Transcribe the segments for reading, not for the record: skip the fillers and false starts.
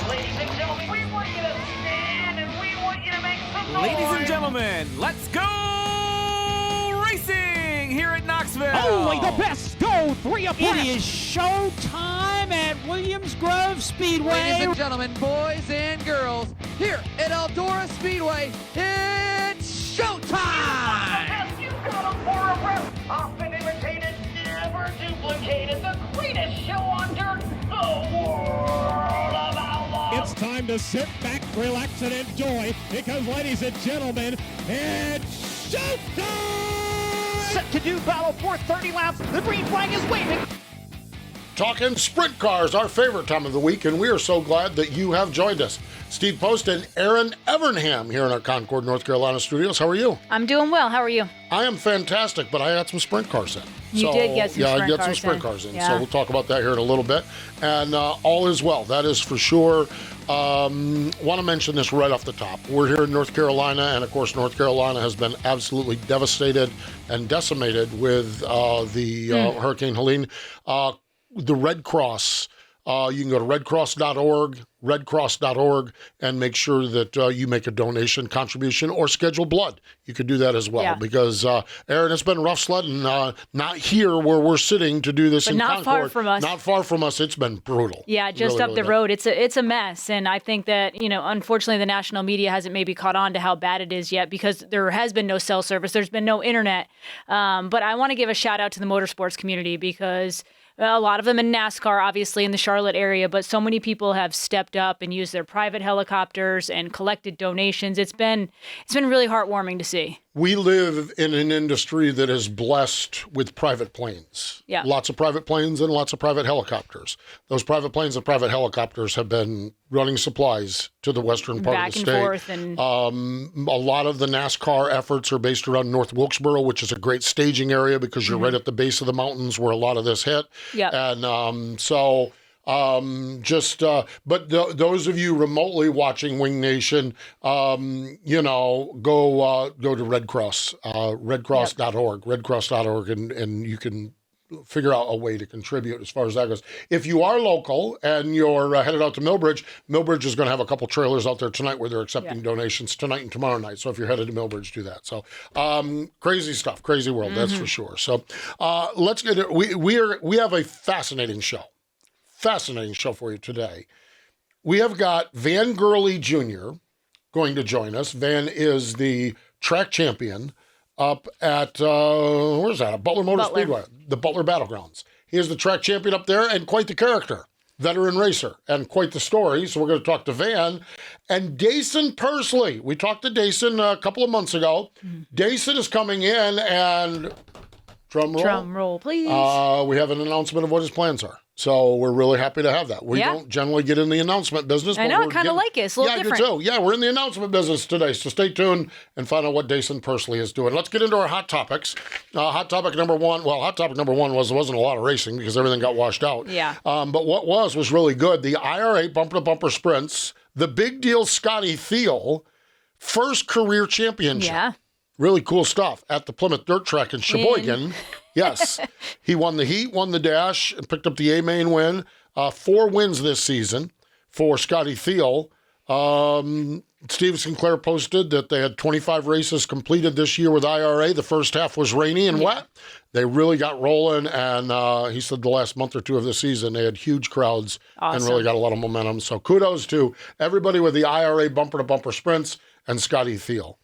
Ladies and gentlemen, we want you to stand and we want you to make some noise. Ladies and gentlemen, let's go racing here at Knoxville. Only the best go 3 abreast. It is show time at Williams Grove Speedway. Ladies and gentlemen, boys and girls, here at Eldora Speedway, it's showtime! You've got a for a breath. Often imitated, never duplicated. The greatest show on dirt, the world of outlaws. It's time to sit back, relax, and enjoy, because, ladies and gentlemen, it's showtime! Set to do battle for 30 laps. The green flag is waving. Talking sprint cars, our favorite time of the week, and we are so glad that you have joined us. Steve Post and Erin Evernham here in our Concord, North Carolina studios. How are you? I'm doing well. How are you? I am fantastic, but I had some sprint cars in. You did get some sprint cars in. So we'll talk about that here in a little bit. And all is well, that is for sure. Want to mention this right off the top. We're here in North Carolina, and of course, North Carolina has been absolutely devastated and decimated with Hurricane Helene. The Red Cross, you can go to redcross.org, and make sure that you make a donation contribution or schedule blood. You could do that as well, because, Erin, it's been rough sledding, not here where we're sitting to do this but in not Concord. Far from us. Not far from us. It's been brutal. Yeah, just really, up the road. It's a mess. And I think that, unfortunately, the national media hasn't maybe caught on to how bad it is yet, because there has been no cell service. There's been no internet. But I want to give a shout out to the motorsports community, because a lot of them in NASCAR, obviously, in the Charlotte area, but so many people have stepped up and used their private helicopters and collected donations. It's been really heartwarming to see. We live in an industry that is blessed with private planes. Yeah. Lots of private planes and lots of private helicopters. Those private planes and private helicopters have been running supplies to the western part of the state. Back and forth. And a lot of the NASCAR efforts are based around North Wilkesboro, which is a great staging area because you're right at the base of the mountains where a lot of this hit. Yeah. And those of you remotely watching Wing Nation, go to Red Cross, redcross.org, and you can figure out a way to contribute as far as that goes. If you are local and you're headed out to Millbridge is going to have a couple trailers out there tonight where they're accepting donations tonight and tomorrow night. So if you're headed to Millbridge, do that. So crazy stuff, crazy world, that's for sure. So let's get it. We have a fascinating show for you today. We have got Van Gurley Jr. going to join us. Van is the track champion up at, where's that? Butler Motor Speedway, the Butler Battlegrounds. He is the track champion up there and quite the character, veteran racer, and quite the story. So we're going to talk to Van and Jason Persley. We talked to Jason a couple of months ago. Jason is coming in and drum roll, please. We have an announcement of what his plans are. So we're really happy to have that. We don't generally get in the announcement business. I know, I kind of like it. It's a little different. I do too. Yeah, we're in the announcement business today. So stay tuned and find out what Daison Pursley is doing. Let's get into our hot topics. Hot topic number one was there wasn't a lot of racing because everything got washed out. Yeah. But what was really good, the IRA bumper-to-bumper sprints, the big deal Scotty Thiel, first career championship. Yeah. Really cool stuff at the Plymouth Dirt Track in Sheboygan. Yes. He won the heat, won the dash, and picked up the A-main win. 4 wins this season for Scotty Thiel. Steve Sinclair posted that they had 25 races completed this year with IRA. The first half was rainy and wet. They really got rolling, and he said the last month or two of the season, they had huge crowds and really got a lot of momentum. So kudos to everybody with the IRA bumper-to-bumper sprints and Scotty Thiel.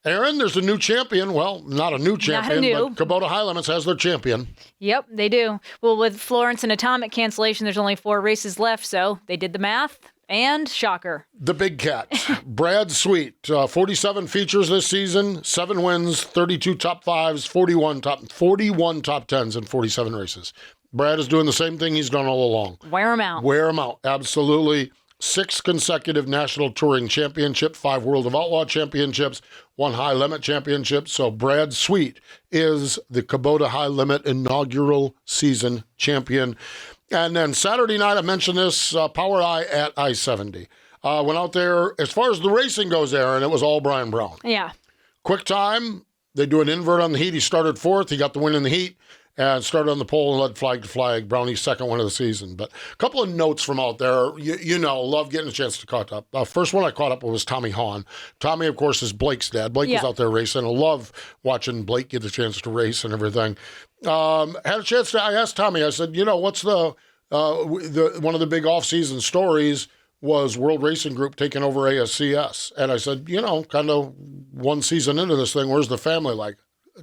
Erin, there's a new champion. Well, not a new champion, but Kubota High Limits has their champion. Yep, they do. Well, with Florence and Atomic cancellation, there's only 4 races left, so they did the math, and shocker. The big cat, Brad Sweet, 47 features this season, 7 wins, 32 top 5s, 41 top 10s in 47 races. Brad is doing the same thing he's done all along. Wear him out. Wear him out, absolutely. 6 consecutive National Touring Championship, 5 World of Outlaw Championships, 1 High Limit Championship. So Brad Sweet is the Kubota High Limit inaugural season champion. And then Saturday night, I mentioned this, Power Eye at I-70. Went out there, as far as the racing goes, Erin, it was all Brian Brown. Yeah. Quick time, they do an invert on the heat. He started 4th. He got the win in the heat. and started on the pole and led flag to flag. Brownie's second win of the season. But a couple of notes from out there. You know, love getting a chance to caught up. First one I caught up with was Tommy Hahn. Tommy, of course, is Blake's dad. Blake was out there racing. I love watching Blake get a chance to race and everything. Had a chance to, I asked Tommy, I said, you know, what's the one of the big off-season stories was World Racing Group taking over ASCS. And I said, you know, kind of one season into this thing, where's the family like?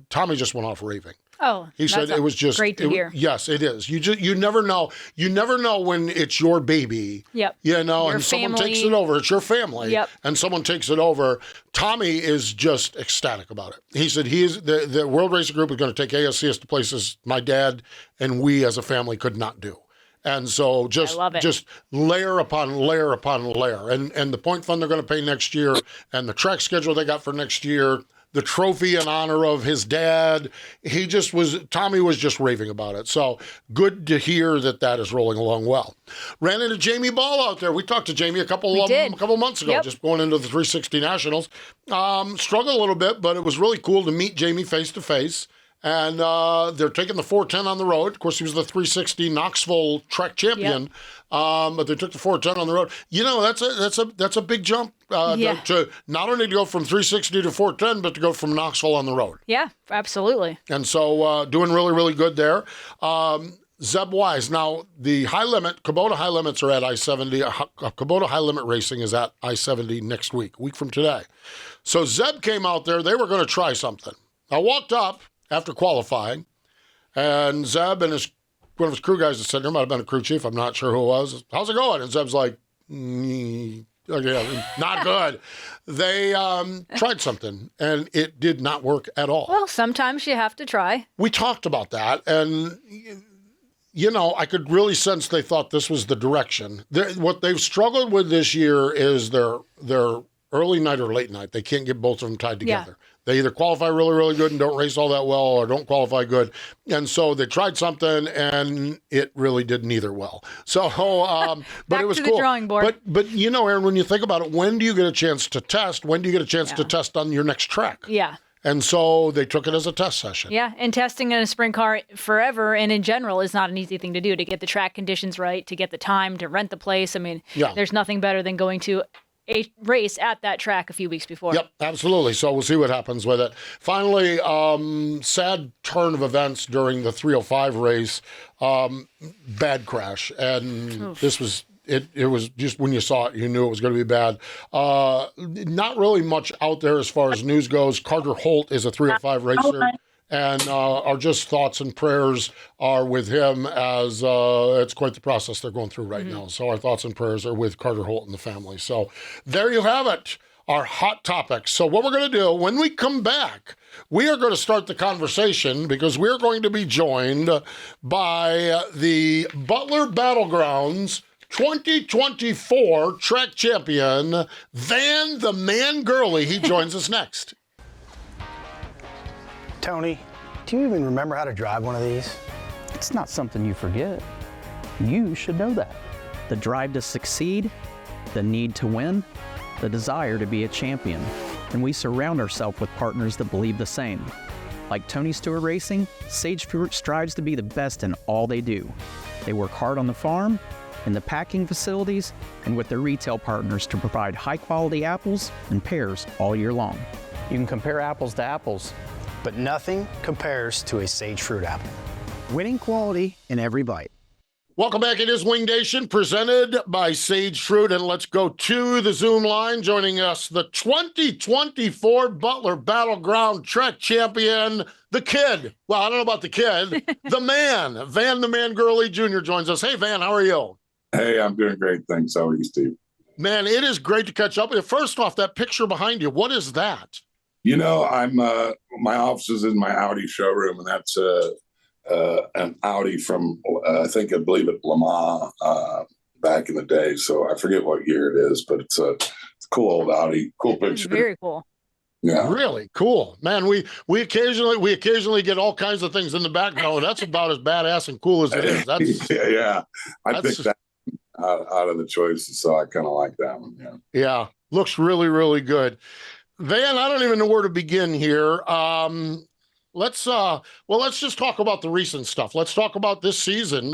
Tommy just went off raving. Oh, he said it was just great to hear. Yes, it is. You never know. You never know when it's your baby. Yep. You know, Your and someone family. takes it over. It's your family. Yep. And someone takes it over. Tommy is just ecstatic about it. He said the World Racing Group is going to take ASCS to places my dad and we as a family could not do. And so just layer upon layer upon layer. And the point fund they're going to pay next year and the track schedule they got for next year, the trophy in honor of his dad, Tommy was just raving about it. So good to hear that is rolling along well. Ran into Jamie Ball out there. We talked to Jamie a couple months ago, just going into the 360 Nationals. Struggled a little bit, but it was really cool to meet Jamie face to face. And they're taking the 410 on the road. Of course, he was the 360 Knoxville track champion, but they took the 410 on the road. You know, that's a big jump to not only to go from 360 to 410, but to go from Knoxville on the road. Yeah, absolutely. And so doing really, really good there. Zeb Wise. Now, the high limit, Kubota high limits are at I-70. Kubota high limit racing is at I-70 next week, a week from today. So Zeb came out there. They were going to try something. I walked up after qualifying, and Zeb and one of his crew guys that said, there might have been a crew chief, I'm not sure who it was. How's it going? And Zeb's like, not good. They tried something, and it did not work at all. Well, sometimes you have to try. We talked about that, and you know, I could really sense they thought this was the direction. What they've struggled with this year is their early night or late night. They can't get both of them tied together. Yeah. They either qualify really, really good and don't race all that well, or don't qualify good. And so they tried something, and it really didn't either well. So, but it was cool. Back to cool. the drawing board. But you know, Erin, when you think about it, when do you get a chance to test? When do you get a chance to test on your next track? Yeah. And so they took it as a test session. Yeah, and testing in a sprint car forever and in general is not an easy thing to do, to get the track conditions right, to get the time, to rent the place. I mean, there's nothing better than going to a race at that track a few weeks before. Yep, absolutely. So we'll see what happens with it. Finally, sad turn of events during the 305 race. Bad crash. And this was... It was just when you saw it, you knew it was going to be bad. Not really much out there as far as news goes. Carter Holt is a 305 racer, and our just thoughts and prayers are with him as it's quite the process they're going through right now. So our thoughts and prayers are with Carter Holt and the family. So there you have it, our hot topics. So what we're going to do when we come back, we are going to start the conversation because we're going to be joined by the Butler Battlegrounds 2024 track champion, Van the Man Gurley. He joins us next. Tony, do you even remember how to drive one of these? It's not something you forget. You should know that. The drive to succeed, the need to win, the desire to be a champion. And we surround ourselves with partners that believe the same. Like Tony Stewart Racing, Sage Fruit strives to be the best in all they do. They work hard on the farm, in the packing facilities, and with their retail partners to provide high-quality apples and pears all year long. You can compare apples to apples, but nothing compares to a Sage Fruit apple. Winning quality in every bite. Welcome back. It is Wingdation, presented by Sage Fruit, and let's go to the Zoom line. Joining us, the 2024 Butler Battleground track champion, the kid. Well, I don't know about the kid. The man, Van the Man Gurley Jr. joins us. Hey, Van, how are you? Hey, I'm doing great. Thanks. How are you, Steve? Man, it is great to catch up with you. First off, that picture behind you, what is that? You know, I'm my office is in my Audi showroom, and that's an Audi from I believe at Le Mans back in the day. So I forget what year it is, but it's a cool old Audi. Cool picture. Very cool. Yeah, really cool, man. We occasionally get all kinds of things in the background. That's about as badass and cool as it is. That's yeah. I picked that out of the choices, so I kind of like that one. Yeah, looks really, really good. Van, I don't even know where to begin here. Let's just talk about the recent stuff. Let's talk about this season.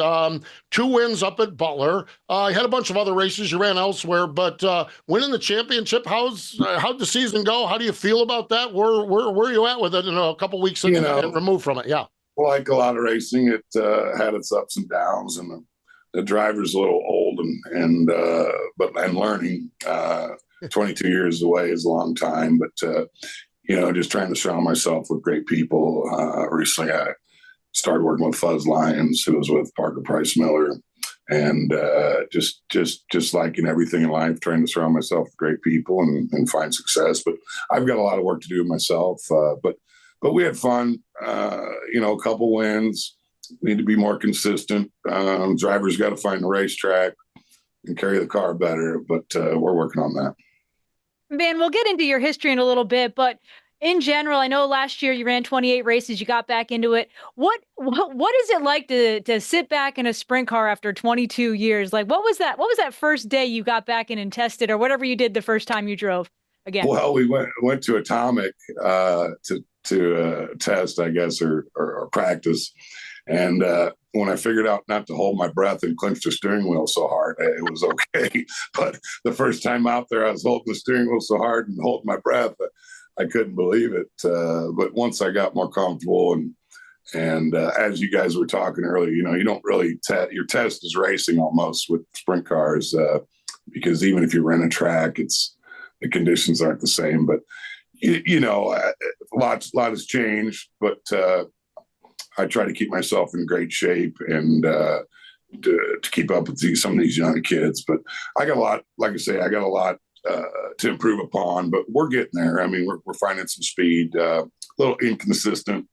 2 wins up at Butler. You had a bunch of other races you ran elsewhere, but winning the championship, how'd the season go? How do you feel about that? Where are you at with it in a couple weeks and removed from it? Yeah. Like a lot of racing, it had its ups and downs, and the driver's a little old and learning. 22 years away is a long time, but just trying to surround myself with great people. Recently, I started working with Fuzz Lyons, who was with Parker Price Miller, and just liking everything in life, trying to surround myself with great people and find success. But I've got a lot of work to do myself. But we had fun. A couple wins. Need to be more consistent. Drivers got to find the racetrack and carry the car better. But we're working on that. Man, we'll get into your history in a little bit, but in general, I know last year you ran 28 races, you got back into it. What is it like to sit back in a sprint car after 22 years? Like, what was that first day you got back in and tested, or whatever you did the first time you drove again? Well, we went to Atomic to test, I guess, or practice. And when I figured out not to hold my breath and clench the steering wheel so hard, it was okay. But the first time out there, I was holding the steering wheel so hard and holding my breath, I couldn't believe it. But once I got more comfortable and as you guys were talking earlier, you don't really your test is racing almost with sprint cars because even if you rent a track, the conditions aren't the same. But a lot has changed, but I try to keep myself in great shape and to keep up with some of these young kids. But I got a lot, like I say, to improve upon, but we're getting there. I mean, we're finding some speed, a little inconsistent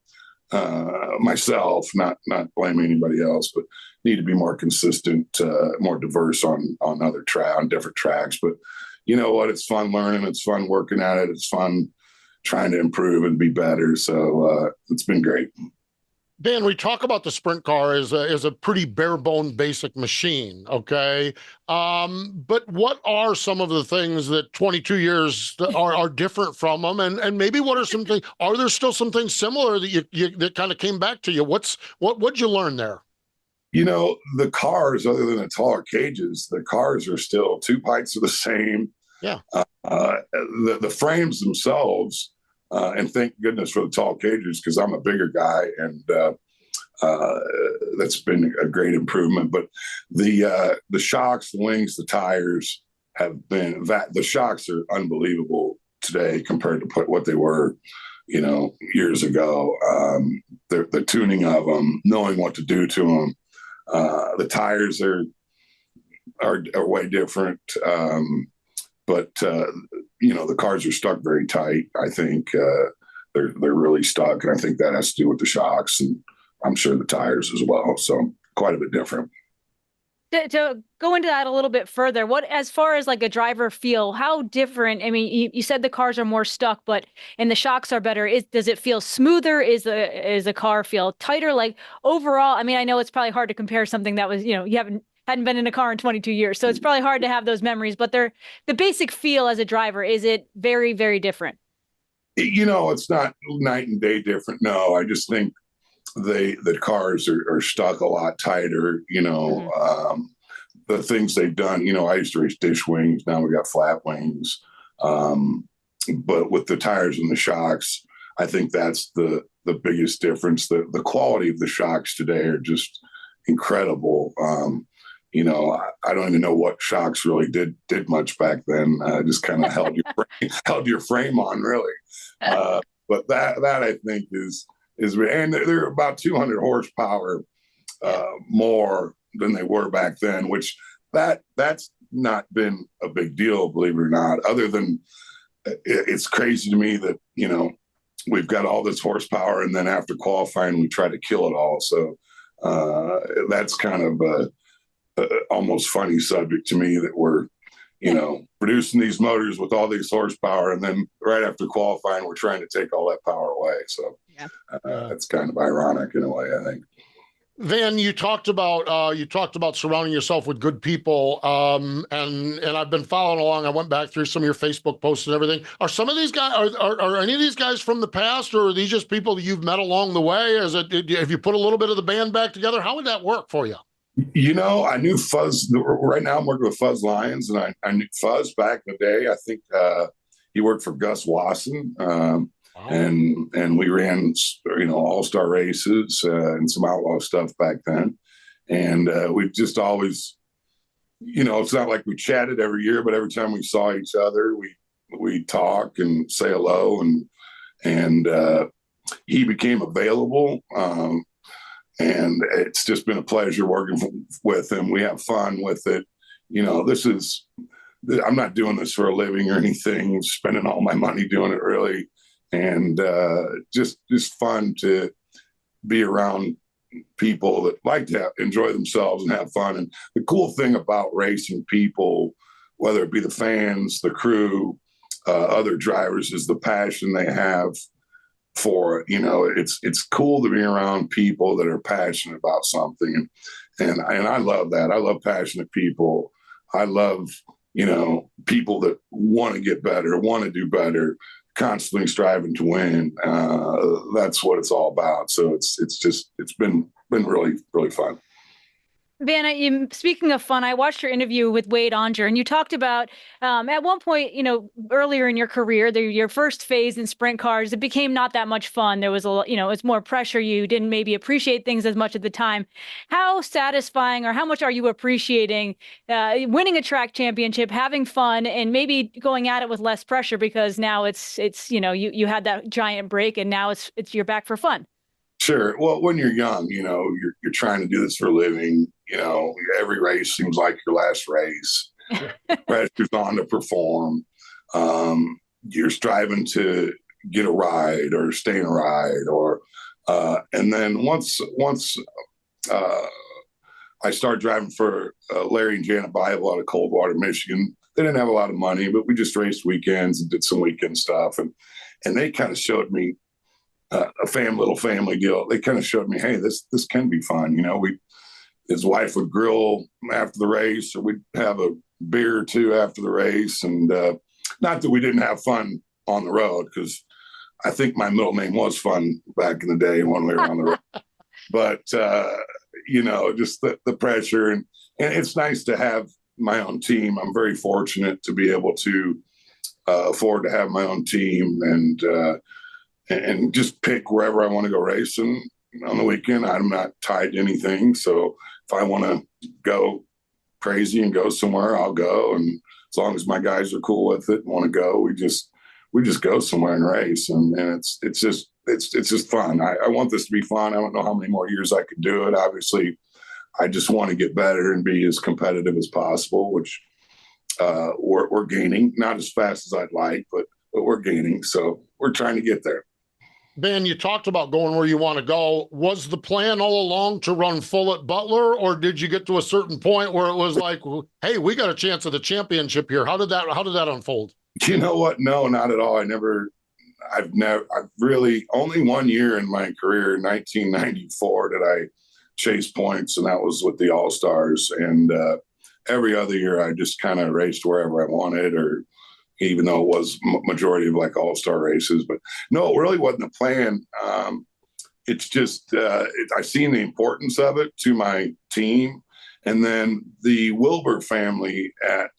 myself, not blaming anybody else, but need to be more consistent, more diverse on different tracks. But you know what? It's fun learning. It's fun working at it. It's fun trying to improve and be better. So it's been great. Dan, we talk about the sprint car as a pretty bare bone basic machine, okay? But what are some of the things that 22 years are different from them? And maybe what are some things, are there still some things similar that that kind of came back to you? What'd you learn there? The cars, other than the taller cages, the cars are still 2 heights are the same. Yeah. The frames themselves, and thank goodness for the tall cages because I'm a bigger guy, and that's been a great improvement. But the shocks, the wings, the tires have been the shocks are unbelievable today compared to what they were, years ago. The tuning of them, knowing what to do to them. The tires are way different. But the cars are stuck very tight. I think they're really stuck, and I think that has to do with the shocks, and I'm sure the tires as well. So quite a bit different. To go into that a little bit further, as far as like a driver feel, how different? I mean, you said the cars are more stuck, and the shocks are better. Does it feel smoother? Is the car feel tighter? Like overall, I mean, I know it's probably hard to compare something that was, you hadn't been in a car in 22 years. So it's probably hard to have those memories, but the basic feel as a driver, is it very, very different? It's not night and day different. No, I just think the cars are stuck a lot tighter, the things they've done, I used to race dish wings. Now we got flat wings. But with the tires and the shocks, I think that's the biggest difference. The quality of the shocks today are just incredible. I don't even know what shocks really did much back then. Just kind of held your frame on, really. But that I think is, and they're about 200 horsepower more than they were back then, which that's not been a big deal, believe it or not. Other than it's crazy to me that we've got all this horsepower, and then after qualifying we try to kill it all. So that's kind of almost funny subject to me that we're producing these motors with all these horsepower, and then right after qualifying we're trying to take all that power away. So it's kind of ironic in a way, I think. Van, you talked about surrounding yourself with good people, and I've been following along. I went back through some of your Facebook posts and everything. Are some of these guys are any of these guys from the past, or are these just people that you've met along the way? Have you put a little bit of the band back together? How would that work for you? I knew Fuzz. Right now, I'm working with Fuzz Lyons, and I knew Fuzz back in the day. I think he worked for Gus Wasson. Wow. And we ran, all-star races and some outlaw stuff back then. And we've just always, it's not like we chatted every year, but every time we saw each other, we talk and say hello. And he became available. And it's just been a pleasure working with him. We have fun with it. I'm not doing this for a living or anything, spending all my money doing it really. And just fun to be around people that like to enjoy themselves and have fun. And the cool thing about racing people, whether it be the fans, the crew, other drivers, is the passion they have for it. It's cool to be around people that are passionate about something. And I love that. I love passionate people. I love, people that want to get better, want to do better, constantly striving to win. That's what it's all about. So it's been really, really fun. Van, speaking of fun, I watched your interview with Wade Onger, and you talked about at one point, earlier in your career, your first phase in sprint cars, it became not that much fun. There was it's more pressure. You didn't maybe appreciate things as much at the time. How satisfying, or how much are you appreciating winning a track championship, having fun, and maybe going at it with less pressure, because now it's you had that giant break, and now it's you're back for fun. Sure. Well, when you're young, you're trying to do this for a living. Every race seems like your last race. Pressure's on to perform. You're striving to get a ride or stay in a ride, and then once I started driving for Larry and Janet Bible out of Coldwater, Michigan. They didn't have a lot of money, but we just raced weekends and did some weekend stuff, and they kind of showed me a little family deal. They kind of showed me, hey, this can be fun. His wife would grill after the race, or we'd have a beer or two after the race. And not that we didn't have fun on the road, because I think my middle name was Fun back in the day when we were on the road. But, just the pressure. And it's nice to have my own team. I'm very fortunate to be able to afford to have my own team and just pick wherever I want to go racing on the weekend. I'm not tied to anything. So if I want to go crazy and go somewhere, I'll go. And as long as my guys are cool with it and want to go, we just go somewhere and race. And it's just fun. I want this to be fun. I don't know how many more years I could do it. Obviously, I just want to get better and be as competitive as possible, which we're gaining, not as fast as I'd like, but we're gaining. So we're trying to get there. Ben, you talked about going where you want to go. Was the plan all along to run full at Butler, or did you get to a certain point where it was like, hey, we got a chance at the championship here? How did that unfold? You know what? No, not at all. I've really only 1 year in my career, 1994, did I chase points, and that was with the All-Stars. And every other year I just kind of raced wherever I wanted, or even though it was majority of like all-star races. But no, it really wasn't a plan. It's just I've seen the importance of it to my team. And then the Wilbur family at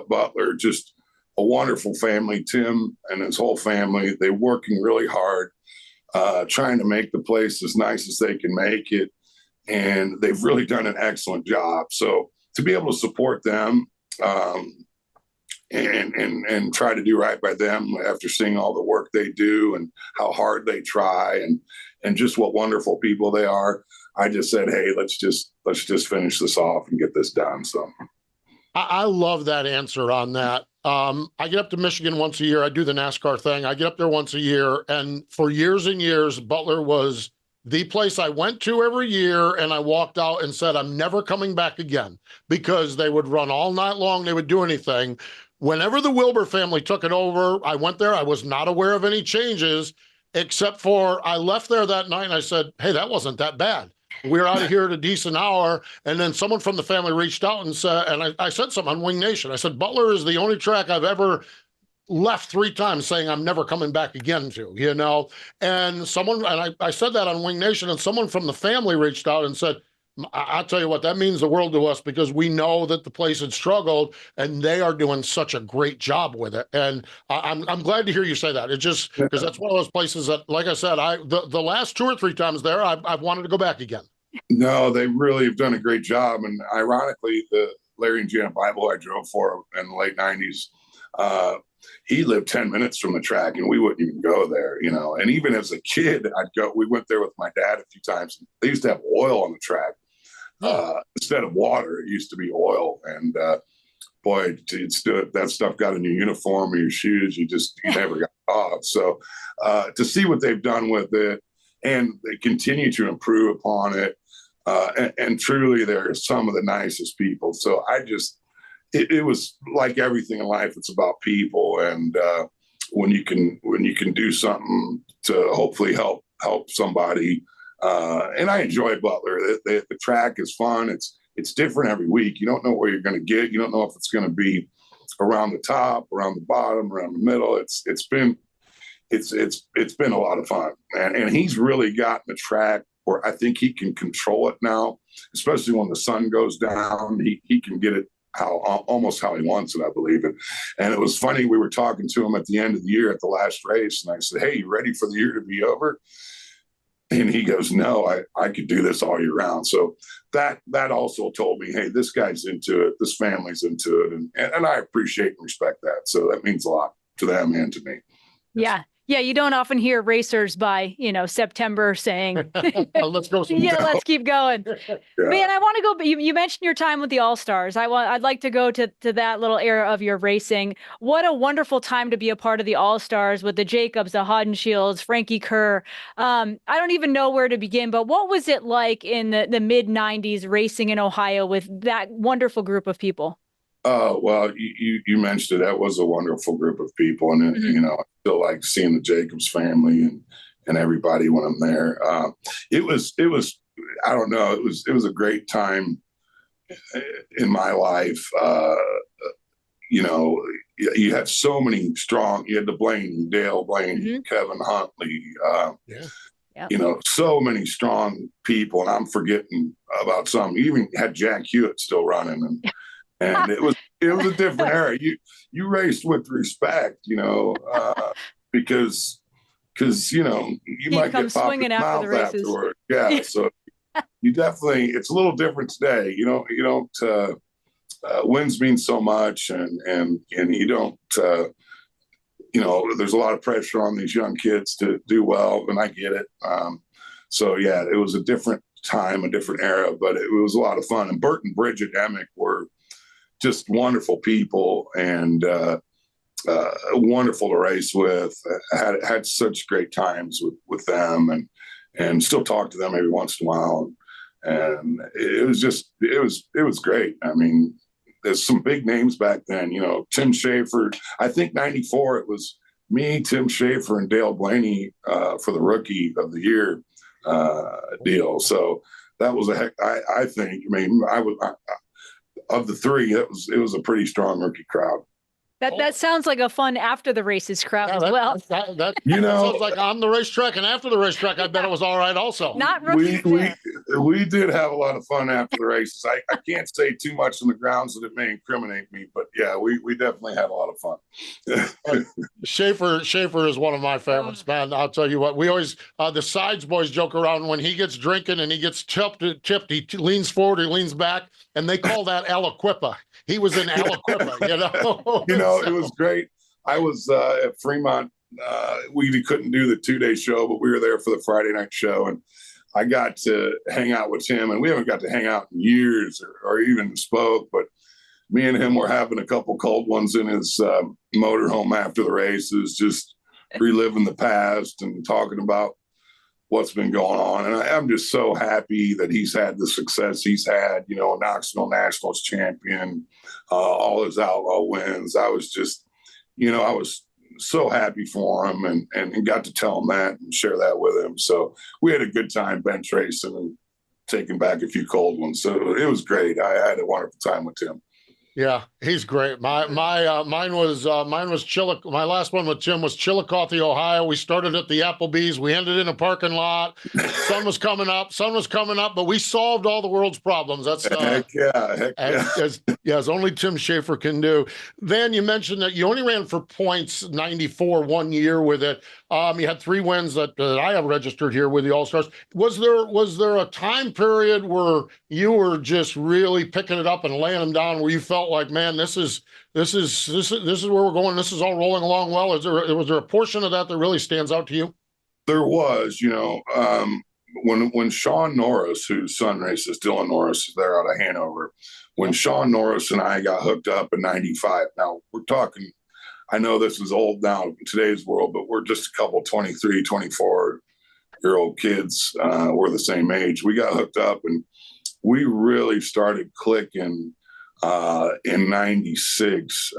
Butler, just a wonderful family. Tim and his whole family, they're working really hard, trying to make the place as nice as they can make it. And they've really done an excellent job. So to be able to support them, and try to do right by them after seeing all the work they do and how hard they try and just what wonderful people they are. I just said, hey, let's just finish this off and get this done. So I love that answer on that. I get up to Michigan once a year. I do the NASCAR thing. I get up there once a year. And for years and years, Butler was the place I went to every year, and I walked out and said, I'm never coming back again, because they would run all night long. They would do anything. Whenever the Wilbur family took it over, I went there. I was not aware of any changes, except for I left there that night and I said, hey, that wasn't that bad. We were out of here at a decent hour, and then someone from the family reached out and said, and I said something on Wing Nation. I said, Butler is the only track I've ever left 3 times saying I'm never coming back again to, and I said that on Wing Nation, and someone from the family reached out and said, I'll tell you what, that means the world to us, because we know that the place had struggled and they are doing such a great job with it. And I'm glad to hear you say that. It just, because that's one of those places that, like I said, the last 2 or 3 times there, I've wanted to go back again. No, they really have done a great job. And ironically, the Larry and Janet Bible I drove for in the late 90s, he lived 10 minutes from the track and we wouldn't even go there, And even as a kid, we went there with my dad a few times. They used to have oil on the track. Instead of water, it used to be oil. And boy, that stuff got in your uniform or your shoes. You never got off. So to see what they've done with it, and they continue to improve upon it. And truly, they're some of the nicest people. So it was like everything in life. It's about people. And when you can do something to hopefully help somebody, and I enjoy Butler. The track is fun. It's different every week. You don't know where you're going to get. You don't know if it's going to be around the top, around the bottom, around the middle. It's been a lot of fun. And he's really gotten the track where I think he can control it now, especially when the sun goes down. He can get it almost how he wants it, I believe. And it was funny. We were talking to him at the end of the year at the last race, and I said, "Hey, you ready for the year to be over?" And he goes, "No, I could do this all year round." So that also told me, hey, this guy's into it. This family's into it. And I appreciate and respect that. So that means a lot to them and to me. Yeah. Yeah, you don't often hear racers by, September saying, let's go. Let's keep going. Yeah. Man, I want to go, you mentioned your time with the All-Stars. I'd like to go to that little era of your racing. What a wonderful time to be a part of the All-Stars with the Jacobs, the Hodenshields, Frankie Kerr. I don't even know where to begin, but what was it like in the mid-90s racing in Ohio with that wonderful group of people? Well, you mentioned it. That was a wonderful group of people. And, I still like seeing the Jacobs family and everybody when I'm there. It was, I don't know, it was a great time in my life. You had so many you had Dale Blaney, Kevin Huntley, so many strong people. And I'm forgetting about some. You even had Jack Hewitt still running. And it was a different era. You raced with respect, because you might get popped in the mouth afterward. Yeah, so you definitely, it's a little different today. You don't wins mean so much, and you don't. There's a lot of pressure on these young kids to do well, and I get it. So yeah, it was a different time, a different era, but it was a lot of fun. And Bert and Bridget Emick were just wonderful people and wonderful to race with. Had such great times with them and still talk to them every once in a while. And it was great. I mean, there's some big names back then, Tim Schaefer. I think 94, it was me, Tim Schaefer, and Dale Blaney for the Rookie of the Year deal. So that was I think, of the three, it was a pretty strong rookie crowd. That sounds like a fun after the races crowd as well. That sounds like on the racetrack and after the racetrack. I bet it was all right also. Not rookie. We did have a lot of fun after the races. I can't say too much on the grounds that it may incriminate me, but yeah, we definitely had a lot of fun. Schaefer is one of my favorites, man. I'll tell you what, we always the sides boys joke around when he gets drinking and he gets tipped. He leans forward, he leans back, and they call that Aliquippa. He was in Aliquippa, It was great. I was at Fremont. We couldn't do the 2-day show, but we were there for the Friday night show, and I got to hang out with him. And we haven't got to hang out in years or even spoke, but me and him were having a couple cold ones in his motorhome after the races, just reliving the past and talking about what's been going on. And I'm just so happy that he's had the success he's had, Knoxville Nationals champion, all his outlaw wins. I was just, I was so happy for him and got to tell him that and share that with him. So we had a good time bench racing and taking back a few cold ones. So it was great. I had a wonderful time with Tim. Yeah, he's great. Mine was my last one with Tim was Chillicothe, Ohio. We started at the Applebee's. We ended in a parking lot. Sun was coming up, but we solved all the world's problems. That's Heck yeah. as only Tim Schaefer can do. Van, you mentioned that you only ran for points 94 1 year with it. You had 3 wins that I have registered here with the All-Stars. Was there a time period where you were just really picking it up and laying them down, where you felt like, man, this is where we're going. This is all rolling along well. Was there a portion of that really stands out to you? There was, when Sean Norris, whose son races, Dylan Norris, they're out of Hanover. When Sean Norris and I got hooked up in 95, now we're talking, I know this is old now in today's world, but we're just a couple 23, 24-year-old kids. We're the same age. We got hooked up and we really started clicking in 96.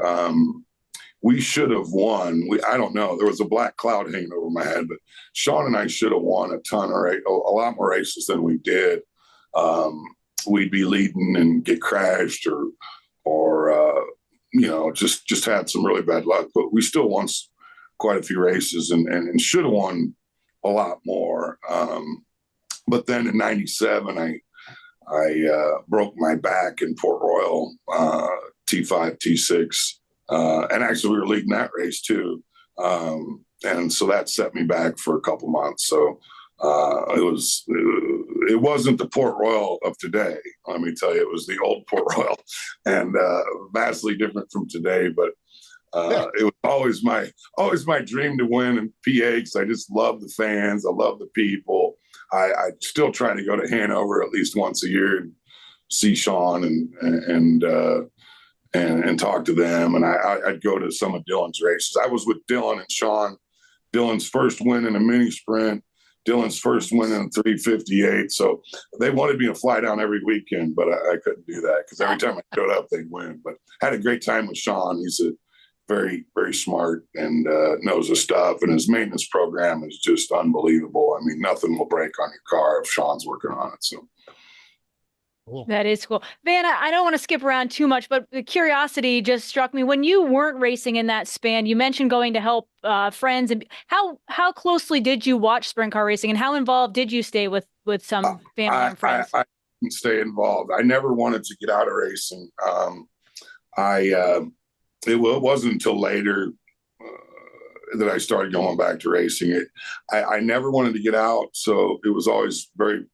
We should have won. I don't know. There was a black cloud hanging over my head, but Sean and I should have won a lot more races than we did. We'd be leading and get crashed or just had some really bad luck, but we still won quite a few races and should have won a lot more. But then in 97, I broke my back in Port Royal, T5, T6. And actually we were leading that race too. And so that set me back for a couple months. So it wasn't the Port Royal of today. Let me tell you, it was the old Port Royal and vastly different from today. But it was always my dream to win in PA because I just love the fans. I love the people. I still try to go to Hanover at least once a year and see Sean and talk to them. And I'd go to some of Dylan's races. I was with Dylan and Sean. Dylan's first win in a mini sprint, Dylan's first win in 358. So they wanted me to fly down every weekend, but I couldn't do that because every time I showed up, they'd win. But had a great time with Sean. He's a very, very smart and knows his stuff. And his maintenance program is just unbelievable. I mean, nothing will break on your car if Sean's working on it. So. Cool. That is cool. Van, I don't want to skip around too much, but the curiosity just struck me. When you weren't racing in that span, you mentioned going to help friends. And how closely did you watch sprint car racing, and how involved did you stay with some family and friends? I didn't stay involved. I never wanted to get out of racing. It wasn't until later that I started going back to racing. I never wanted to get out, so it was always very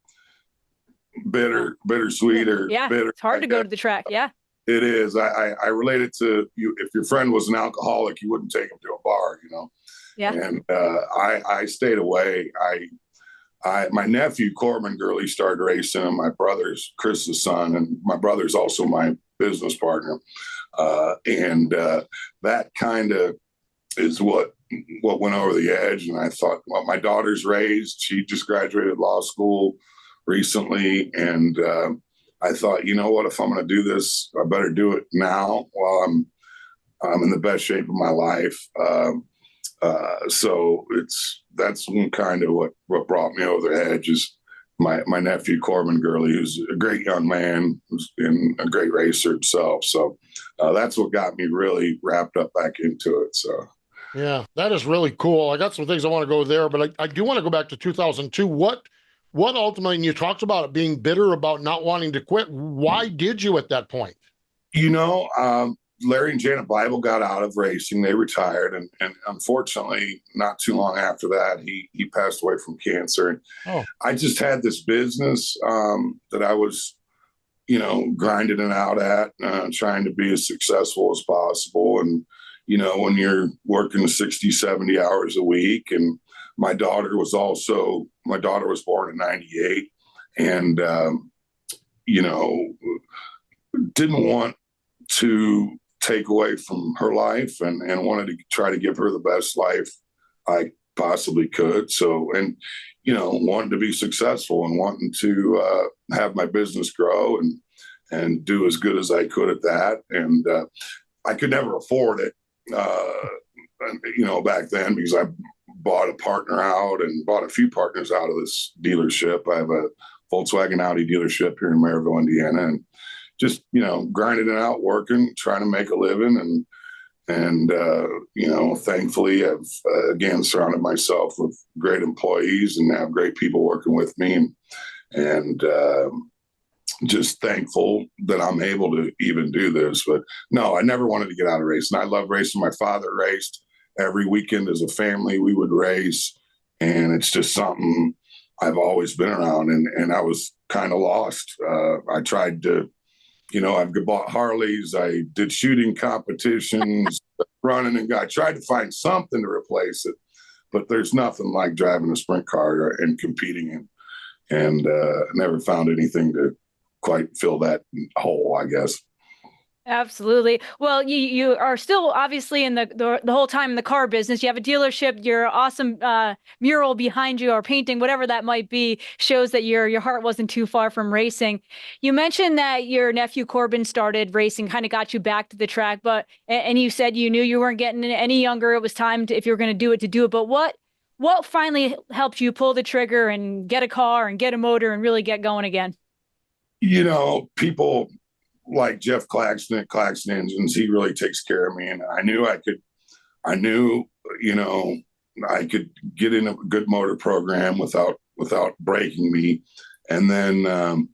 bittersweet or bitter. It's hard to go to the track. Yeah, it is. I relate it to you. If your friend was an alcoholic, you wouldn't take him to a bar, Yeah. And I stayed away. My nephew Corbin Gurley started racing, and my brother's Chris's son, and my brother's also my business partner. And that kind of is what went over the edge. And I thought, well, my daughter's raised. She just graduated law school recently, and I thought, you know what, if I'm going to do this, I better do it now while I'm in the best shape of my life. So that's kind of what brought me over the edge is my nephew Corbin Gurley, who's a great young man, who's been a great racer himself. So that's what got me really wrapped up back into it. So. Yeah, that is really cool. I got some things I want to go there, but I do want to go back to 2002. What ultimately, and you talked about it being bitter about not wanting to quit. Why did you at that point? Larry and Janet Bible got out of racing. They retired. And unfortunately, not too long after that, he passed away from cancer. And I just had this business that I was, grinding it out at, trying to be as successful as possible. And, when you're working 60, 70 hours a week, and my daughter was born in 98 and, didn't want to take away from her life and wanted to try to give her the best life I possibly could. So, and, wanted to be successful and wanting to have my business grow and do as good as I could at that. And I could never afford it, back then because I bought a partner out and bought a few partners out of this dealership. I have a Volkswagen Audi dealership here in Maryville, Indiana, and just, grinding it out, working, trying to make a living. And thankfully I've, again, surrounded myself with great employees and have great people working with me. And just thankful that I'm able to even do this. But no, I never wanted to get out of racing. I love racing. My father raced every weekend as a family. We would race, and it's just something I've always been around. And I was kind of lost. I tried to, I've bought Harleys. I did shooting competitions, running, and I tried to find something to replace it. But there's nothing like driving a sprint car and competing in. And never found anything to quite fill that hole, I guess. Absolutely. Well, you are still obviously in the whole time in the car business. You have a dealership. Your awesome mural behind you, or painting, whatever that might be, shows that your heart wasn't too far from racing. You mentioned that your nephew Corbin started racing, kind of got you back to the track, and you said you knew you weren't getting any younger. It was time to, if you were going to do it. But what finally helped you pull the trigger and get a car and get a motor and really get going again? People like Jeff Claxton at Claxton Engines, he really takes care of me. And I knew I could get in a good motor program without breaking me. And then,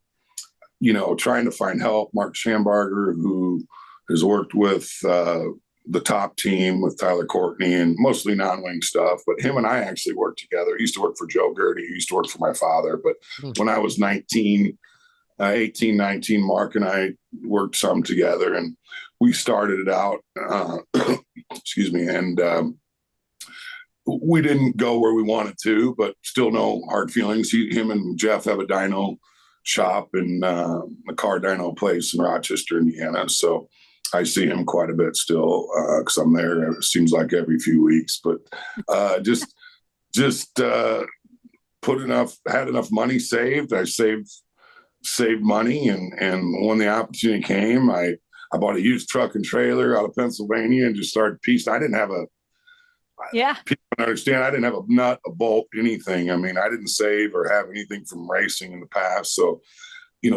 trying to find help. Mark Schambarger, who has worked with the top team with Tyler Courtney and mostly non-wing stuff, but him and I actually worked together. He used to work for Joe Gurley. He used to work for my father. But when I was 18, 19, Mark and I worked some together, and we started it out, excuse me. And we didn't go where we wanted to, but still no hard feelings. Him and Jeff have a dyno shop and a car dyno place in Rochester, Indiana. So I see him quite a bit still because I'm there. It seems like every few weeks, but just had enough money saved. I saved money, and when the opportunity came, I bought a used truck and trailer out of Pennsylvania and just started piecing. I didn't have people don't understand, I didn't have a nut, a bolt, anything. I mean, I didn't save or have anything from racing in the past. So,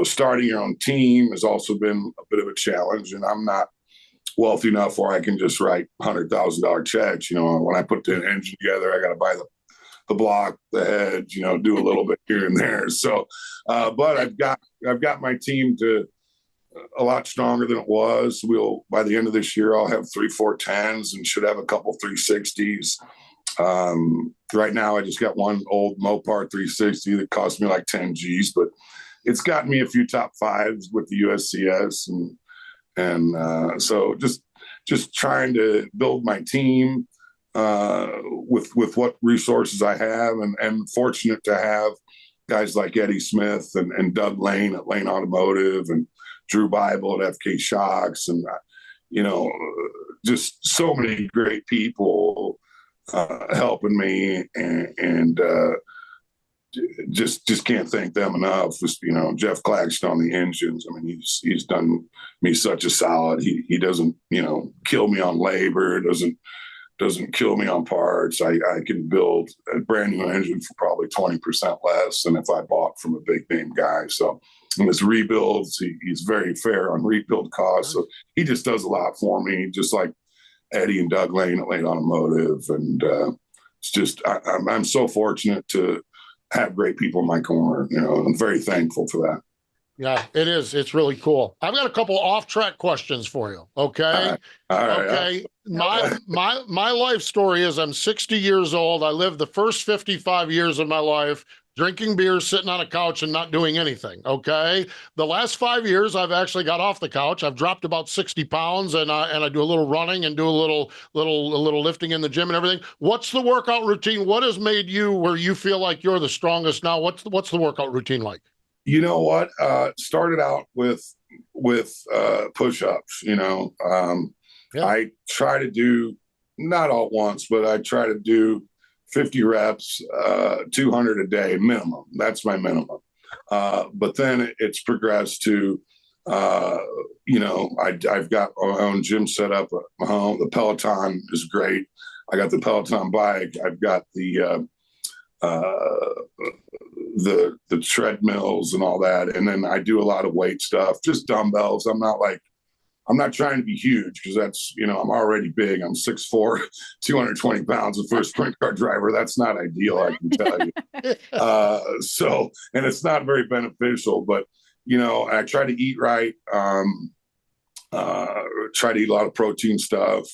starting your own team has also been a bit of a challenge, and I'm not wealthy enough where I can just write $100,000 checks. When I put the engine together, I got to buy the block, the head, do a little bit here and there. So, but I've got my team to a lot stronger than it was. By the end of this year, I'll have 3 410s and should have a couple 360s. Right now, I just got one old Mopar 360 that cost me like 10 G's, but it's gotten me a few top 5s with the USCS, and so just trying to build my team with what resources I have, and fortunate to have guys like Eddie Smith and Doug Lane at Lane Automotive and Drew Bible at FK Shocks, and just so many great people helping me, and just can't thank them enough. Just, Jeff Claxton on the engines. I mean, he's done me such a solid. He doesn't kill me on labor. Doesn't kill me on parts. I can build a brand new engine for probably 20% less than if I bought from a big name guy. So in his rebuilds, he's very fair on rebuild costs. So he just does a lot for me, just like Eddie and Doug Lane at Lane Automotive. And it's just, I'm so fortunate to have great people in my corner. I'm very thankful for that. Yeah, it is. It's really cool. I've got a couple off-track questions for you. Okay. All right. Okay. My life story is I'm 60 years old. I lived the first 55 years of my life drinking beer, sitting on a couch, and not doing anything. Okay. The last 5 years, I've actually got off the couch. I've dropped about 60 pounds, and I do a little running and do a little lifting in the gym and everything. What's the workout routine? What has made you where you feel like you're the strongest now? What's the workout routine like? You know what? Started out with push-ups. I try to do, not all at once, but I try to do 50 reps, 200 a day minimum. That's my minimum. But then it's progressed to, I've got my own gym set up at my home. The Peloton is great. I got the Peloton bike. I've got the the treadmills and all that. And then I do a lot of weight stuff, just dumbbells. I'm not trying to be huge because that's, I'm already big. I'm 6'4", 220 pounds. And for a sprint car driver, that's not ideal, I can tell you. So, and it's not very beneficial, but, I try to eat right, try to eat a lot of protein stuff,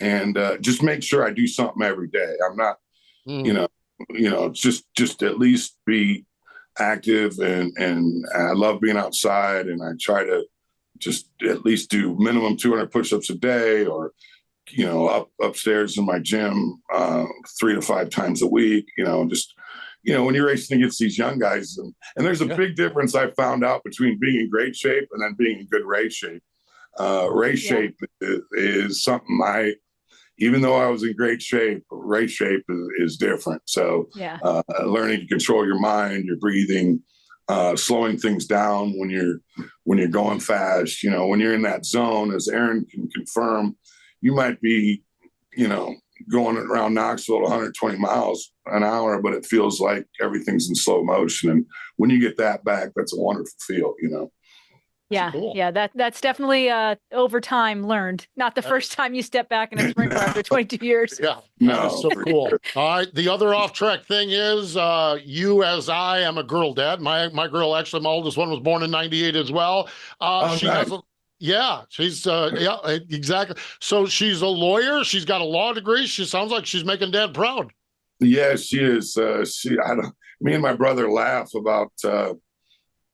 and just make sure I do something every day. I'm not, just at least be active, and I love being outside, and I try to just at least do minimum 200 push-ups a day, or upstairs in my gym 3 to 5 times a week. When you're racing against these young guys, and there's a big difference I found out between being in great shape and then being in good race shape. Shape is something even though I was in great shape, race shape is different. So learning to control your mind, your breathing, slowing things down when you're going fast, when you're in that zone, as Erin can confirm, you might be, going around Knoxville at 120 miles an hour, but it feels like everything's in slow motion. And when you get that back, that's a wonderful feel, Yeah, Cool. yeah, that's definitely over time learned. Not the first time you step back in a sprint car after 22 years. Yeah, No. so cool. All right, the other off-track thing is you, as I am a girl dad. My girl, actually, my oldest one was born in '98 as well. She nice. has she's exactly. So she's a lawyer. She's got a law degree. She sounds like she's making Dad proud. Yeah, she is. Me and my brother laugh about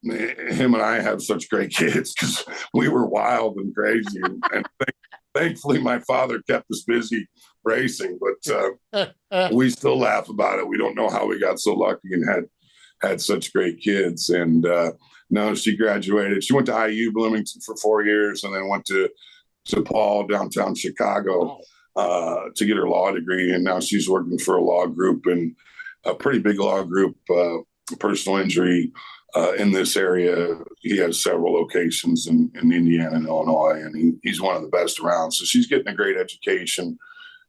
him and I have such great kids because we were wild and crazy, and thankfully my father kept us busy racing, but we still laugh about it. We don't know how we got so lucky and had such great kids. And no, she graduated. She went to IU Bloomington for 4 years, and then went to Paul downtown Chicago to get her law degree. And now she's working for a law group, and a pretty big law group, personal injury in this area. He has several locations in Indiana and Illinois, and he's one of the best around. So she's getting a great education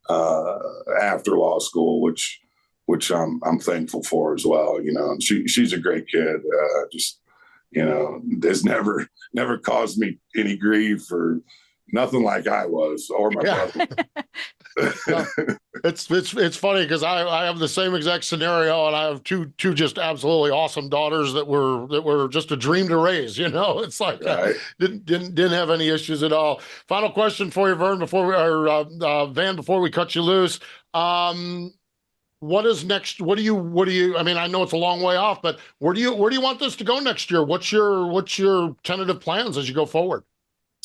after law school, which I'm thankful for as well. And she's a great kid. Has never caused me any grief, or nothing like I was, or my brother. It's funny because I have the same exact scenario, and I have two just absolutely awesome daughters that were just a dream to raise. It's like didn't have any issues at all. Final question for you, Van, before we cut you loose. What is next? What do you? I mean, I know it's a long way off, but where do you want this to go next year? What's your tentative plans as you go forward?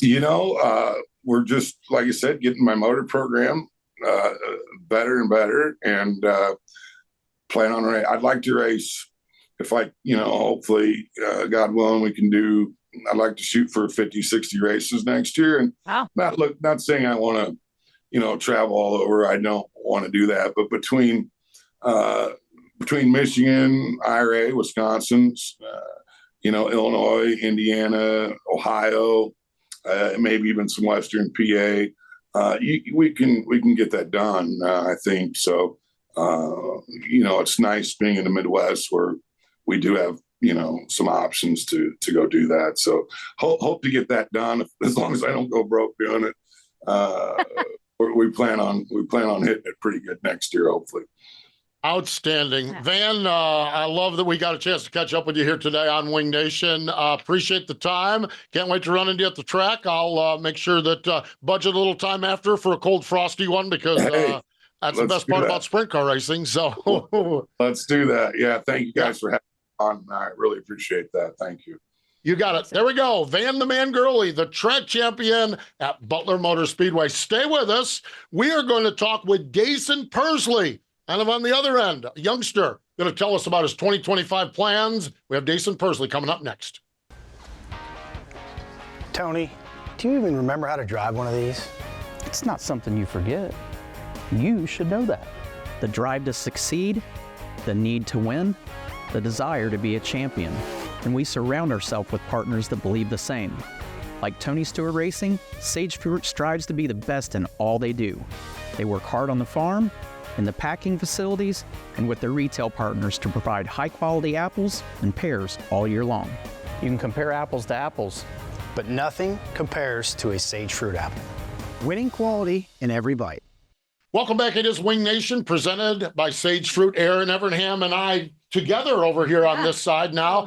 We're just, like I said, getting my motor program better and better, and plan on race. I'd like to race if hopefully, God willing, we can do. I'd like to shoot for 50, 60 races next year, and not saying I want to, travel all over. I don't want to do that, but between Michigan, IRA, Wisconsin, Illinois, Indiana, Ohio, maybe even some Western PA, we can get that done. I think so. It's nice being in the Midwest where we do have some options to go do that. So hope to get that done, as long as I don't go broke doing it. We plan on hitting it pretty good next year, hopefully. Outstanding. Van, I love that we got a chance to catch up with you here today on Wing Nation. Appreciate the time. Can't wait to run into you at the track. I'll make sure that budget a little time after for a cold, frosty one, because that's the best part about sprint car racing. So let's do that. Yeah, thank you guys for having me on. I really appreciate that. Thank you. You got it. There we go. Van the Man Gurley, the track champion at Butler Motor Speedway. Stay with us. We are going to talk with Jason Persley. And on the other end, a youngster going to tell us about his 2025 plans. We have Jason Persley coming up next. Tony, do you even remember how to drive one of these? It's not something you forget. You should know that. The drive to succeed, the need to win, the desire to be a champion. And we surround ourselves with partners that believe the same. Like Tony Stewart Racing, Sage Fruit strives to be the best in all they do. They work hard on the farm, in the packing facilities, and with their retail partners to provide high-quality apples and pears all year long. You can compare apples to apples, but nothing compares to a Sage fruit apple. Winning quality in every bite. Welcome back. It is Wing Nation, presented by Sage Fruit. Erin Evernham and I together over here on this side now.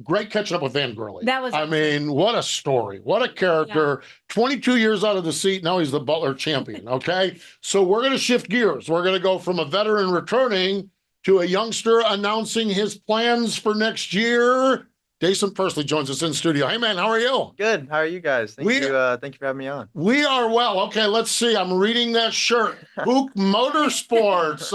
Great catching up with Van Gurley. That was I mean, what a story. What a character. 22 years out of the seat. Now he's the Butler champion, okay? So we're going to shift gears. We're going to go from a veteran returning to a youngster announcing his plans for next year. Daison Pursley joins us in studio. Hey, man, how are you? Good. How are you guys? Thank you for having me on. We are well. Okay, let's see. I'm reading that shirt. Buch Motorsports.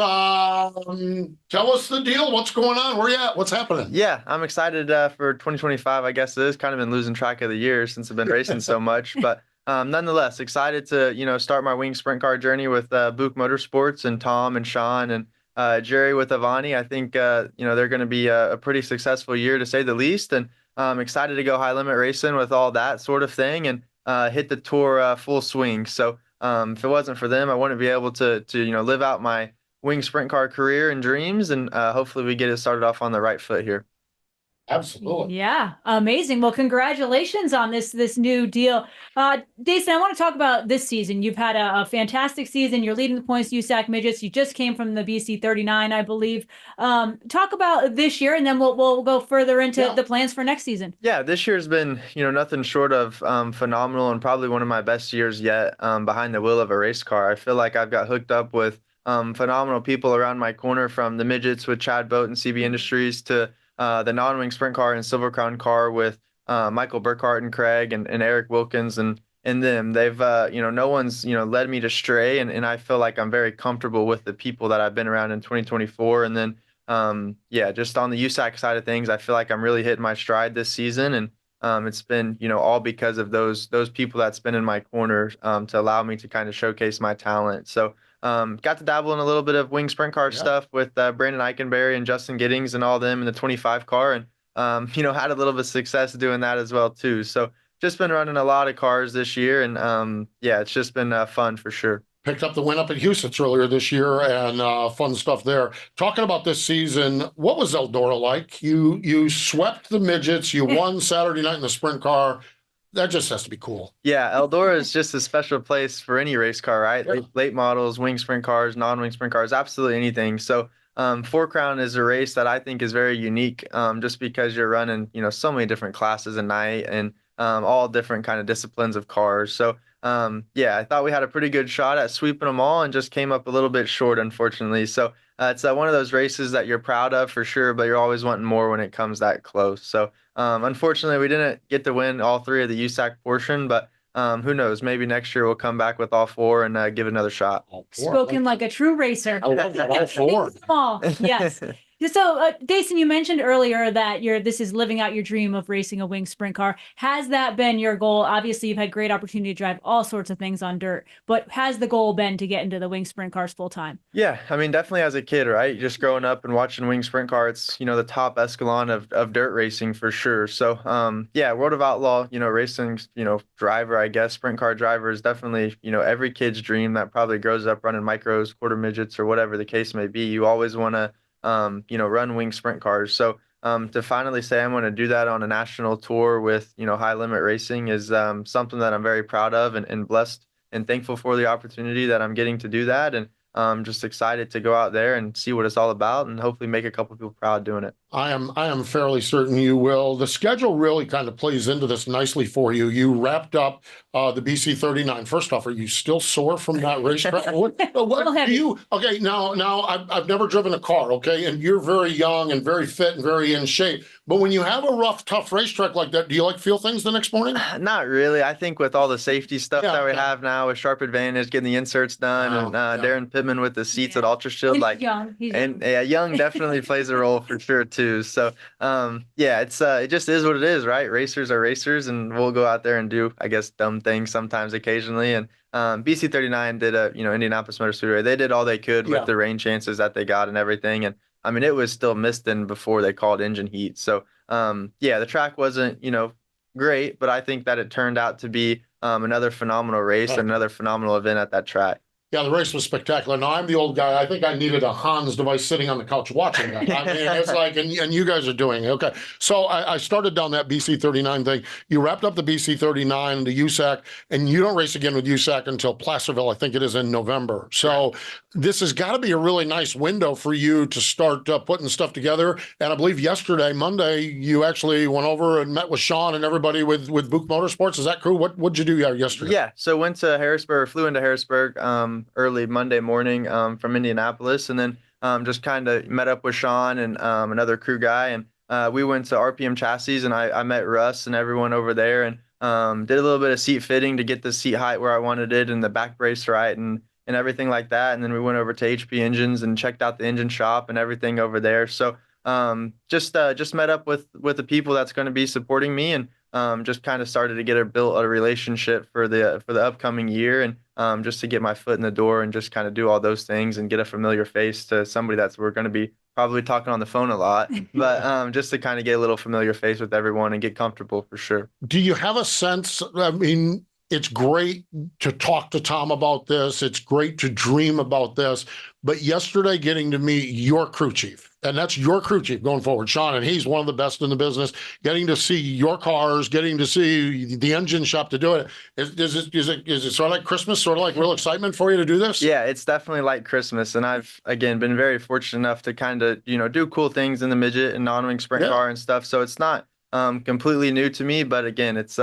Tell us the deal. What's going on? Where you at? What's happening? Yeah, I'm excited for 2025. I guess it is kind of been losing track of the years since I've been racing so much. But nonetheless, excited to, start my wing sprint car journey with Buch Motorsports and Tom and Sean and Jerry with Avani. I think, they're going to be a pretty successful year to say the least. And I'm excited to go high limit racing with all that sort of thing and hit the tour full swing. So if it wasn't for them, I wouldn't be able to live out my wing sprint car career and dreams. And hopefully we get it started off on the right foot here. Absolutely. Yeah, amazing. Well, congratulations on this new deal. Daison, I want to talk about this season. You've had a fantastic season. You're leading the points USAC midgets. You just came from the BC 39, I believe. Talk about this year, and then we'll go further into the plans for next season. Yeah, this year's been nothing short of phenomenal and probably one of my best years yet behind the wheel of a race car. I feel like I've got hooked up with phenomenal people around my corner, from the midgets with Chad Boat and CB Industries to the non-wing sprint car and Silver Crown car with Michael Burkhart and Craig and Eric Wilkins and them. They've, no one's, led me to stray. And I feel like I'm very comfortable with the people that I've been around in 2024. And then, just on the USAC side of things, I feel like I'm really hitting my stride this season. And it's been, all because of those people that's been in my corner to allow me to kind of showcase my talent. So got to dabble in a little bit of wing sprint car stuff with Brandon Eichenberry and Justin Giddings and all them in the 25 car. And, had a little bit of success doing that as well, too. So just been running a lot of cars this year. And, it's just been fun for sure. Picked up the win up at Houston earlier this year, and fun stuff there. Talking about this season, what was Eldora like? You swept the midgets. You won Saturday night in the sprint car. That just has to be cool. Yeah, Eldora is just a special place for any race car, right? Yeah. Late models, wing sprint cars, non-wing sprint cars, absolutely anything. So Four Crown is a race that I think is very unique just because you're running, so many different classes a night and all different kind of disciplines of cars. So I thought we had a pretty good shot at sweeping them all and just came up a little bit short, unfortunately. So it's one of those races that you're proud of for sure, but you're always wanting more when it comes that close. So unfortunately, we didn't get to win all three of the USAC portion, but who knows? Maybe next year we'll come back with all four and give it another shot. Spoken like a true racer. I love that. All four. Small, yes. So, Daison, you mentioned earlier that this is living out your dream of racing a wing sprint car. Has that been your goal? Obviously, you've had great opportunity to drive all sorts of things on dirt, but has the goal been to get into the wing sprint cars full time? Yeah, I mean, definitely as a kid, right? Just growing up and watching wing sprint car, it's, the top echelon of dirt racing for sure. So, World of Outlaw, racing, driver, I guess, sprint car driver is definitely, every kid's dream that probably grows up running micros, quarter midgets, or whatever the case may be. You always want to run wing sprint cars. So to finally say I'm going to do that on a national tour with, high limit racing is something that I'm very proud of and blessed and thankful for the opportunity that I'm getting to do that. And just excited to go out there and see what it's all about and hopefully make a couple people proud doing it. I am fairly certain you will. The schedule really kind of plays into this nicely for you. You wrapped up the BC 39. First off, are you still sore from that racetrack? What do you? Okay, now I've never driven a car. Okay, and you're very young and very fit and very in shape. But when you have a rough, tough racetrack like that, do you feel things the next morning? Not really. I think with all the safety stuff that we have now with Sharp Advantage, getting the inserts done, and Darren Pittman with the seats at Ultra Shield, He's young. Young definitely plays a role for sure too. So it's it just is what it is, right? Racers are racers, and we'll go out there and do, I guess, dumb things sometimes occasionally. And BC 39 did Indianapolis Motor Speedway. They did all they could with the rain chances that they got and everything. And I mean, it was still misting before they called engine heat. So the track wasn't great, but I think that it turned out to be another phenomenal race and another phenomenal event at that track. Yeah, the race was spectacular. Now, I'm the old guy. I think I needed a Hans device sitting on the couch watching that. I mean, it's like, and you guys are doing it. Okay. So I started down that BC39 thing. You wrapped up the BC39, the USAC, and you don't race again with USAC until Placerville. I think it is in November. So this has got to be a really nice window for you to start putting stuff together. And I believe yesterday, Monday, you actually went over and met with Sean and everybody with Buch Motorsports. Is that true? What'd you do yesterday? Yeah. So flew into Harrisburg early Monday morning from Indianapolis, and then just kind of met up with Sean and another crew guy, and we went to RPM Chassis, and I met Russ and everyone over there, and did a little bit of seat fitting to get the seat height where I wanted it and the back brace right and everything like that. And then we went over to HP Engines and checked out the engine shop and everything over there. So just met up with the people that's going to be supporting me, and just kind of started to build a relationship for the upcoming year, and just to get my foot in the door and just kind of do all those things and get a familiar face to somebody we're going to be probably talking on the phone a lot, but just to kind of get a little familiar face with everyone and get comfortable for sure. Do you have a sense? I mean, it's great to talk to Tom about this. It's great to dream about this. But yesterday, getting to meet your crew chief, and that's your crew chief going forward, Sean, and he's one of the best in the business, getting to see your cars, getting to see the engine shop to do it. Is it sort of like Christmas, sort of like real excitement for you to do this? Yeah, it's definitely like Christmas. And I've, again, been very fortunate enough to kind of, do cool things in the midget and non-wing sprint car and stuff. So it's not completely new to me, but again, it's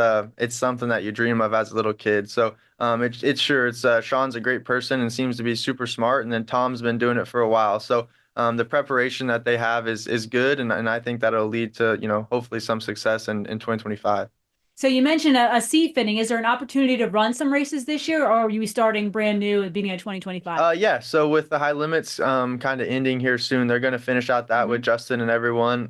something that you dream of as a little kid. So Sean's a great person and seems to be super smart, and then Tom's been doing it for a while. So the preparation that they have is good, and I think that'll lead to hopefully some success in 2025. So you mentioned a seat fitting. Is there an opportunity to run some races this year, or are you starting brand new at the beginning of 2025? Yeah. So with the high limits kind of ending here soon, they're going to finish out that with Justin and everyone.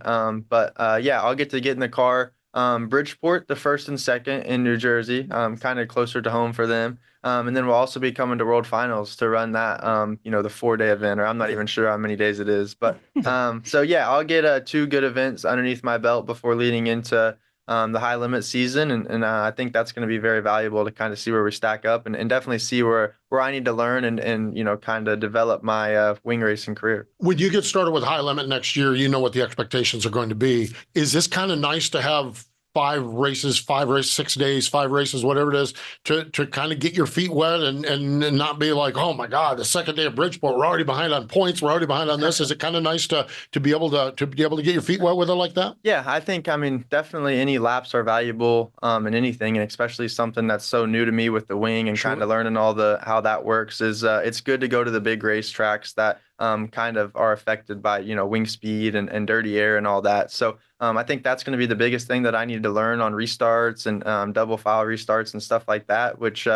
But I'll get in the car. Bridgeport, the 1st and 2nd in New Jersey, kind of closer to home for them. And then we'll also be coming to World Finals to run that, the 4-day event, or I'm not even sure how many days it is. But I'll get 2 good events underneath my belt before leading into the high limit season. And I think that's going to be very valuable to kind of see where we stack up and definitely see where I need to learn and kind of develop my wing racing career. When you get started with high limit next year, you know what the expectations are going to be. Is this kind of nice to have 5 races, 6 days, 5 races, whatever it is, to kind of get your feet wet and not be like, oh my God, the 2nd day of Bridgeport, we're already behind on points, we're already behind on this. Is it kind of nice to be able to get your feet wet with it like that? Yeah, I think, definitely any laps are valuable in anything, and especially something that's so new to me with the wing and kind of learning how that works is it's good to go to the big race tracks that kind of are affected by, wing speed and dirty air and all that. So I think that's going to be the biggest thing that I need to learn on restarts and double file restarts and stuff like that, which